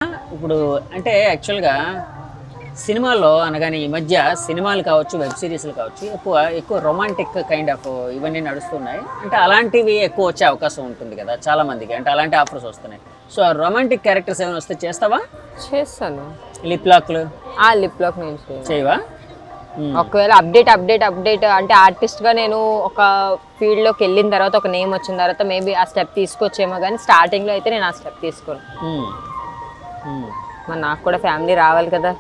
ఇప్పుడు అంటే యాక్చువల్గా సినిమాల్లో అనగానే ఈ మధ్య సినిమాలు కావచ్చు, వెబ్ సిరీస్లు కావచ్చు, ఎక్కువ రొమాంటిక్ కైండ్ ఆఫ్ ఇవన్నీ నడుస్తున్నాయి. అంటే అలాంటివి ఎక్కువ వచ్చే అవకాశం ఉంటుంది కదా చాలా మందికి. అంటే అలాంటి ఆఫర్స్ వస్తున్నాయి. సో ఆ రొమాంటిక్ క్యారెక్టర్స్ ఏమైనా వస్తే చేస్తావా? చేస్తాను. లిప్ లాక్లు లిప్ లాక్ నేను చేయవా? ఒకవేళ అప్డేట్ అంటే ఆర్టిస్ట్ గా నేను ఒక ఫీల్డ్ లోకి వెళ్ళిన తర్వాత, ఒక నేమ్ వచ్చిన తర్వాత మేబీ ఆ స్టెప్ తీసుకొచ్చేమో, కానీ స్టార్టింగ్ లో అయితే నేను ఆ స్టెప్ తీసుకోను. మరి నాకు కూడా ఫ్యామిలీ రావాలి కదా,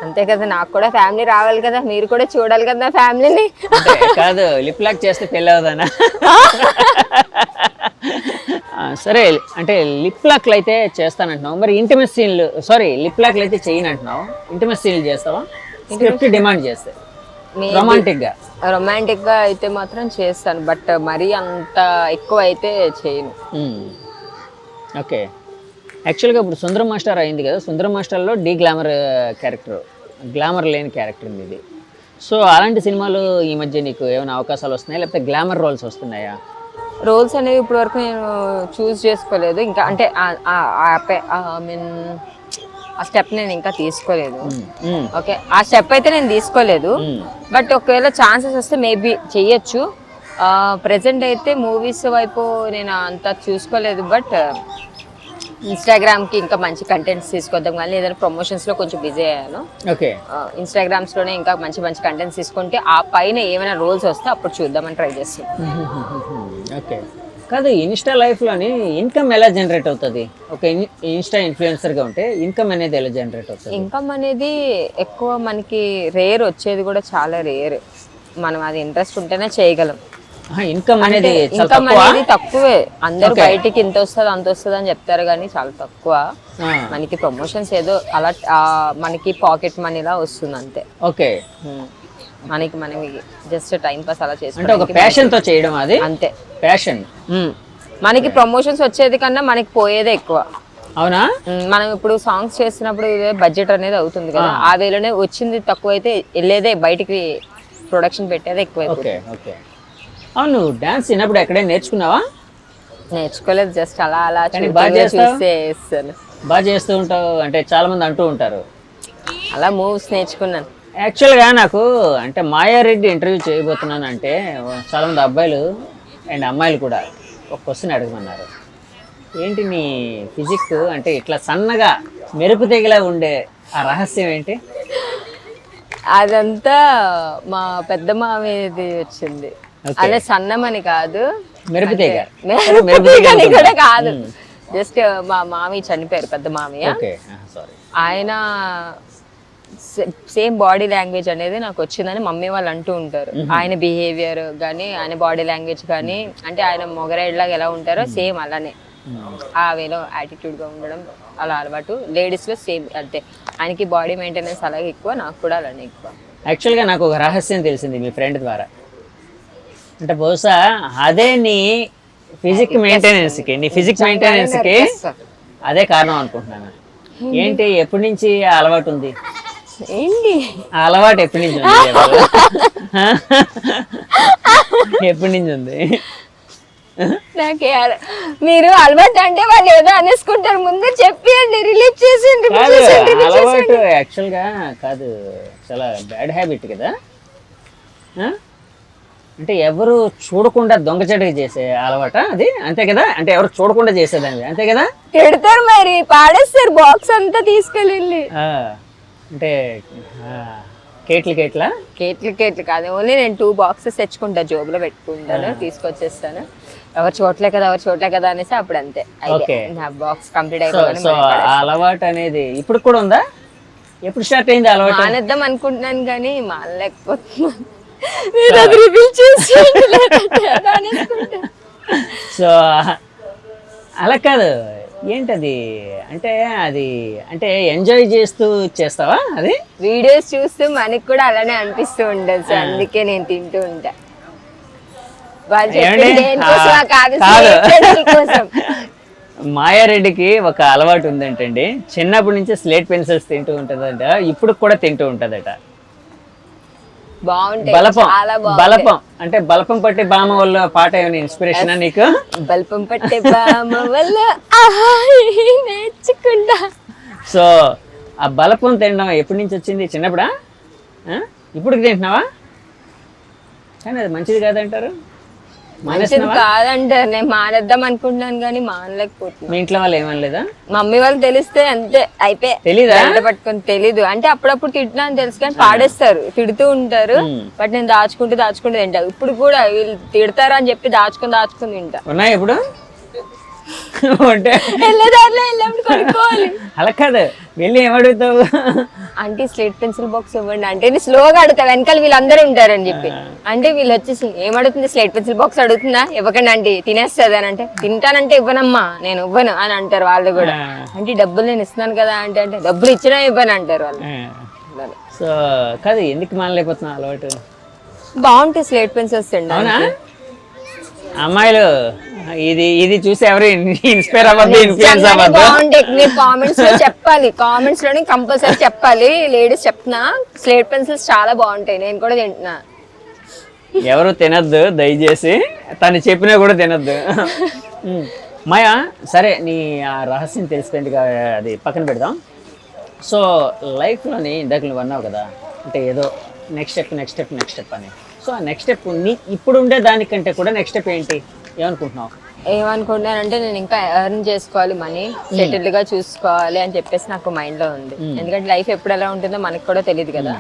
అంతే కదా, నాకు కూడా ఫ్యామిలీ రావాలి కదా, మీరు కూడా చూడాలి కదా ఫ్యామిలీని. కాదు, లిప్ లాక్ చేస్తే పెళ్ళి అవుదానా? సరే, అంటే లిప్ లాక్లు అయితే చేస్తానంటున్నావు, మరి ఇంటిమేట్ సీన్లు లిప్ లాక్లు అయితే చేయను అంటున్నావు, ఇంటిమేట్ సీన్లు చేస్తావా? స్క్రిప్ట్ డిమాండ్ చేస్తే రొమాంటిక్ గా అయితే మాత్రం చేస్తాను, బట్ మరీ అంత ఎక్కువ అయితే చేయను. ఓకే. యాక్చువల్గా ఇప్పుడు సుందరం మాస్టర్ అయింది కదా, సుందరం మాస్టర్లో గ్లామర్ లేని క్యారెక్టర్ ఉంది ఇది. సో అలాంటి సినిమాలు ఈ మధ్య నీకు ఏమైనా అవకాశాలు వస్తున్నాయా, లేకపోతే గ్లామర్ రోల్స్ వస్తున్నాయా? రోల్స్ అనేవి ఇప్పటి వరకు నేను చూస్ చేసుకోలేదు ఇంకా, అంటే ఆ స్టెప్ నేను ఇంకా తీసుకోలేదు. ఓకే, ఆ స్టెప్ అయితే నేను తీసుకోలేదు, బట్ ఒకవేళ ఛాన్సెస్ వస్తే మేబీ చెయ్యొచ్చు. ప్రెసెంట్ అయితే మూవీస్ వైపు నేను అంత చూసుకోలేదు, బట్ ఇన్స్టాగ్రామ్కి ఇంకా మంచి కంటెంట్స్ తీసుకొద్దాం, కానీ ఏదైనా ప్రమోషన్స్లో కొంచెం బిజీ అయ్యాను. ఓకే, ఇన్స్టాగ్రామ్స్లోనే ఇంకా మంచి మంచి కంటెంట్స్ తీసుకుంటే ఆ పైన ఏమైనా రోల్స్ వస్తే అప్పుడు చూద్దామని ట్రై చేస్తాం. ఓకే. కాదు, ఇన్స్టా లైఫ్లోని ఇన్కమ్ ఎలా జనరేట్ అవుతుంది? ఒక ఇన్స్టా ఇన్ఫ్లుయెన్సర్గా ఉంటే ఇన్కమ్ అనేది ఎలా జనరేట్ అవుతుంది? ఇన్కమ్ అనేది ఎక్కువ మనకి రేర్, వచ్చేది కూడా చాలా రేర్. మనం అది ఇంట్రెస్ట్ ఉంటేనే చేయగలం. ఇన్కమ్ అనేది తక్కువే. అందరూ బయటికి ఇంత వస్తుంది అంత వస్తుంది అని చెప్తారు, కానీ చాలా తక్కువ. మనకి ప్రమోషన్స్ ఏదో అలా మనకి పాకెట్ మనీలా వస్తుంది అంతే. ఓకే, మనకి జస్ట్ టైం పాస్ అలా చేసుకుంటే ఒక ప్యాషన్ తో చేయడం, అది అంతే ప్యాషన్. మనకి ప్రమోషన్స్ వచ్చేది కన్నా మనకి పోయేదే ఎక్కువ. అవునా? మనం ఇప్పుడు సాంగ్స్ చేస్తున్నప్పుడు బడ్జెట్ అనేది అవుతుంది కదా, ఆ వేలోనే వచ్చింది తక్కువ అయితే వెళ్ళేదే బయటికి, ప్రొడక్షన్ పెట్టేదే ఎక్కువ. Okay okay. అవును, డాన్స్ చిన్నప్పుడు ఎక్కడైనా నేర్చుకున్నావా? నేర్చుకోలేదు, జస్ట్ అలా అలా బాగా చేస్తూ ఉంటావు అంటే చాలా మంది అంటూ ఉంటారు. అలా మూవ్స్ నేర్చుకున్నాను. యాక్చువల్గా నాకు అంటే మాయారెడ్డి ఇంటర్వ్యూ చేయబోతున్నాను అంటే చాలామంది అబ్బాయిలు అండ్ అమ్మాయిలు కూడా ఒక క్వశ్చన్ అడగమన్నారు. ఏంటి నీ ఫిజిక్ అంటే ఇట్లా సన్నగా మెరుపు తెగిలా ఉండే ఆ రహస్యం ఏంటి? అదంతా మా పెద్ద మామయ్యది వచ్చింది. అదే సన్నమని కాదు, మెరుపు తెగ కూడా కాదు, జస్ట్ మా మామయ్య చనిపోయారు, పెద్ద మామయ్య. ఆయన సేమ్ బాడీ లాంగ్వేజ్ అనేది నాకు వచ్చిందని మమ్మీ వాళ్ళు అంటూ ఉంటారు. ఆయన బిహేవియర్ కానీ, ఆయన బాడీ లాంగ్వేజ్ కానీ, అంటే ఆయన మొగరాయిలాగా ఎలా ఉంటారో సేమ్ అలానే, ఆ వేలో యాటిట్యూడ్గా ఉండడం అలా అలవాటు. లేడీస్లో సేమ్ అంతే, ఆయనకి బాడీ మెయింటెనెన్స్ అలాగే ఎక్కువ, నాకు కూడా అలానే ఎక్కువ. యాక్చువల్గా నాకు ఒక రహస్యం తెలిసింది మీ ఫ్రెండ్ ద్వారా. అంటే బహుశా అదే నీ ఫిజిక్ మెయింటెనెన్స్కి అదే కారణం అనుకుంటున్నాను. ఏంటి, ఎప్పటి నుంచి అలవాటు ఉంది? ఏంటి అలవాటు ఎప్పటి నుంచి ఉంది? ఎప్పటి నుంచి ఉంది? నాకే మీరు అలవాటు అంటే వాళ్ళు ఏదో అనేసుకుంటారు, ముందు చెప్పండి, రిలీఫ్ చేసింది. అలవాటు యాక్చువల్గా కాదు, చాలా బ్యాడ్ హ్యాబిట్ కదా. అంటే ఎవరు చూడకుండా దొంగచాటుగా చేసే అలవాట అది, అంతే కదా? అంటే ఎవరు చూడకుండా చేసేదాన్ని, అంతే కదా? పెడతారు మరి, పాడేస్తారు బాక్స్ అంతా తీసుకెళ్ళి. అంటే కేట్లు కాదు, ఓన్లీ నేను 2 బాక్సెస్ తెచ్చుకుంటా, జోబులో పెట్టుకుంటాను, తీసుకొచ్చేస్తాను. ఎవరు చూడలే కదా అనేసి అప్పుడు అంతే, నా బాక్స్ కంప్లీట్ అయిపోయింది. సో అలవాటు అనేది ఇప్పుడు కూడా ఉందా? ఎప్పుడు స్టార్ట్ అయింది అలవాటు? మానేద్దాం అనుకుంటున్నాను కానీ మానలేకపోతున్నాను. సో అలా కాదు, ఏంటది అంటే అది అంటే ఎంజాయ్ చేస్తూ చేస్తావా? అది వీడియోస్ చూస్తూ మనకి కూడా అలానే అనిపిస్తూ ఉండదు, సో అందుకే నేను తింటూ ఉంటా. మాయారెడ్డికి ఒక అలవాటు ఉందంటండి, చిన్నప్పటి నుంచి స్లేట్ పెన్సిల్స్ తింటూ ఉంటుందంట, ఇప్పుడు కూడా తింటూ ఉంటుందట. బాగుంటాయి, బలపం చాలా బాగుంటాయి. బలపం అంటే బలపం పట్టి బామ వల్ల పాట ఏమైనా ఇన్స్పిరేషనా నీకు? బల్పం పట్టే బామ వల్ల ఆహా నేర్చుకుంటా. సో ఆ బలపం తినడం ఎప్పటి నుంచి వచ్చింది? చిన్నప్పుడా? ఇప్పుడు తింటున్నావా? కానీ అది మంచిది కాదంటారు. మంచిది కాదంటారు. నేను మానేద్దాం అనుకుంటున్నాను కానీ మానలేకపోతున్నాను. మీ ఇంట్లో వాళ్ళు ఏమనలేదా? మమ్మీ వాళ్ళు తెలిస్తే అంతే అయిపోయి. తెలీదా? పట్టుకొని తెలీదు అంటే అప్పుడప్పుడు తిట్టినా అని తెలుసు కానీ పాడేస్తారు, తిడుతూ ఉంటారు. బట్ నేను దాచుకుంటూ తింటా. ఇప్పుడు కూడా వీళ్ళు తిడతారు అని చెప్పి దాచుకుని తింటా. ఉన్నాయి ఇప్పుడు అంటే వెళ్ళేదారిలో కొనుక్కోవాలి. అలా కాదు, వెళ్ళి ఏమడుగుతావు? అంటే స్లేట్ పెన్సిల్ బాక్స్ ఇవ్వండి అంటే నేను స్లోగా అడుగుతా, వెనకాల వీళ్ళందరూ ఉంటారని చెప్పి. అంటే వీళ్ళు వచ్చేసి ఏమడుగుతుంది, స్లేట్ పెన్సిల్ బాక్స్ అడుగుతుందా, ఇవ్వకండి అంటే తినేస్తుంది అని అంటే, తింటానంటే ఇవ్వనమ్మా నేను ఇవ్వను అని అంటారు వాళ్ళు కూడా. అంటే డబ్బులు నేను ఇస్తున్నాను కదా అంటే డబ్బులు ఇచ్చినా ఇవ్వను అంటారు వాళ్ళు. సో కాదు, ఎందుకు మానలేకపోతున్నా అలవాటు? బాగుంటాయి స్లేట్ పెన్సిల్స్ అండి. అవునా? అమ్మాయిలు ఇది చూసి ఎవరు ఇన్స్పైర్ అవ్వద్దు, ఇన్ఫ్లుయెన్స్ అవ్వద్దు. బాగుంటాయి. మీరు కామెంట్స్ లో చెప్పాలి, కామెంట్స్ లోనే కంపల్సరీ చెప్పాలి. లేడీస్ చెప్తున్నా స్లేట్ పెన్సిల్స్ చాలా బాగుంటాయి, నేను కూడా తింటున్నా. ఎవరు తినద్దు దయచేసి, తను చెప్పినా కూడా తినద్దు. మాయా సరే, నీ ఆ రహస్యం తెలిసిపోయింది, అది పక్కన పెడదాం. సో లైఫ్లోని ఇందాక నువ్వు అన్నావు కదా, అంటే ఏదో నెక్స్ట్ స్టెప్ అని. సో ఆ నెక్స్ట్ స్టెప్ నీ ఇప్పుడు ఉండే దానికంటే కూడా నెక్స్ట్ స్టెప్ ఏంటి, ఏమనుకుంటున్నావు? ఏమనుకుంటున్నానంటే నేను ఇంకా ఎర్న్ చేసుకోవాలి, మనీ సెటిల్డ్ గా చూసుకోవాలి అని చెప్పేసి నాకు మైండ్ లో ఉంది. ఎందుకంటే లైఫ్ ఎప్పుడు ఎలా ఉంటుందో మనకు కూడా తెలియదు కదా.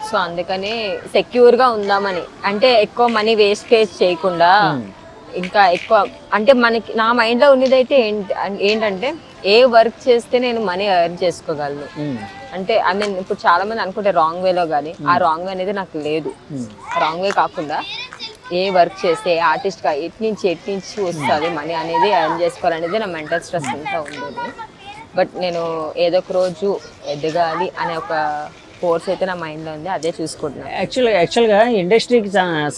సో అందుకని సెక్యూర్ గా ఉందామని, అంటే ఎక్కువ మనీ వేస్టేజ్ చేయకుండా ఇంకా ఎక్కువ, అంటే మనకి నా మైండ్ లో ఉన్నదైతే ఏంటంటే ఏ వర్క్ చేస్తే నేను మనీ ఎర్న్ చేసుకోగలను. అంటే ఐ మీన్ ఇప్పుడు చాలా మంది అనుకుంటే రాంగ్ వేలో, కానీ ఆ రాంగ్ వే అనేది నాకు లేదు. రాంగ్ వే కాకుండా ఏ వర్క్ చేస్తే ఏ ఆర్టిస్ట్ గా ఎటు నుంచి వస్తుంది మనీ అనేది ఎర్న్ చేసుకోవాలనేది నా మెంటల్ స్ట్రెస్ అంతా ఉండేది. బట్ నేను ఏదో ఒక రోజు ఎదగాలి అనే ఒక ఫోర్స్ అయితే నా మైండ్లో ఉంది, అదే చూసుకుంటున్నాను. యాక్చువల్గా ఇండస్ట్రీకి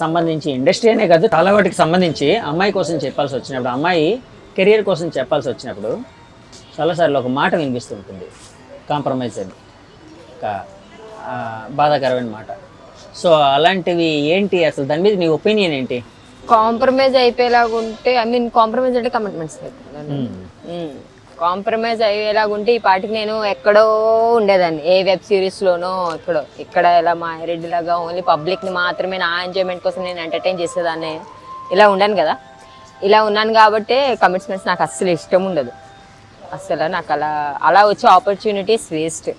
సంబంధించి, ఇండస్ట్రీ అనే కాదు చాలా వాటికి సంబంధించి అమ్మాయి కోసం చెప్పాల్సి వచ్చినప్పుడు, అమ్మాయి కెరియర్ కోసం చెప్పాల్సి వచ్చినప్పుడు చాలాసార్లు ఒక మాట వినిపిస్తుంటుంది, కాంప్రమైజ్ అని, ఒక బాధాకరమైన మాట. సో అలాంటివి ఏంటి అసలు, దాని మీద నీ ఒపీనియన్ ఏంటి? కాంప్రమైజ్ అయిపోయేలాగా ఉంటే, ఐ మీన్ కాంప్రమైజ్ అంటే కమిట్మెంట్స్, కాంప్రమైజ్ అయ్యేలాగుంటే ఈ పాటికి నేను ఎక్కడో ఉండేదాన్ని, ఏ వెబ్ సిరీస్లోనో ఇక్కడ ఇలా మాయారెడ్డి లాగా ఓన్లీ పబ్లిక్ని మాత్రమే నా ఎంజాయ్మెంట్ కోసం నేను ఎంటర్టైన్ చేసేదాన్ని, ఇలా ఉండాను కదా. ఇలా ఉన్నాను కాబట్టి కమిట్మెంట్స్ నాకు అస్సలు ఇష్టం ఉండదు. అస్సలు నాకు అలా వచ్చే ఆపర్చునిటీస్ వేస్ట్.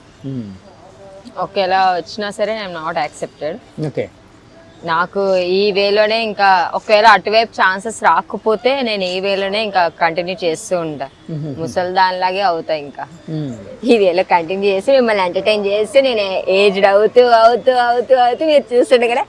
ఒకేలా వచ్చినా సరే ఐఎమ్ నాట్ యాక్సెప్టెడ్. ఓకే, నాకు ఈ వేలోనే ఇంకా ఒకవేళ అటువైపు ఛాన్సెస్ రాకపోతే నేను ఈ వేలోనే ఇంకా కంటిన్యూ చేస్తూ ఉంటా, ముసలి దానిలాగే అవుతా. ఇంకా ఈ వేలో కంటిన్యూ చేసి మిమ్మల్ని ఎంటర్టైన్ చేసి నేను ఏజ్డ్ అవుతూ మీరు చూస్తుండే కదా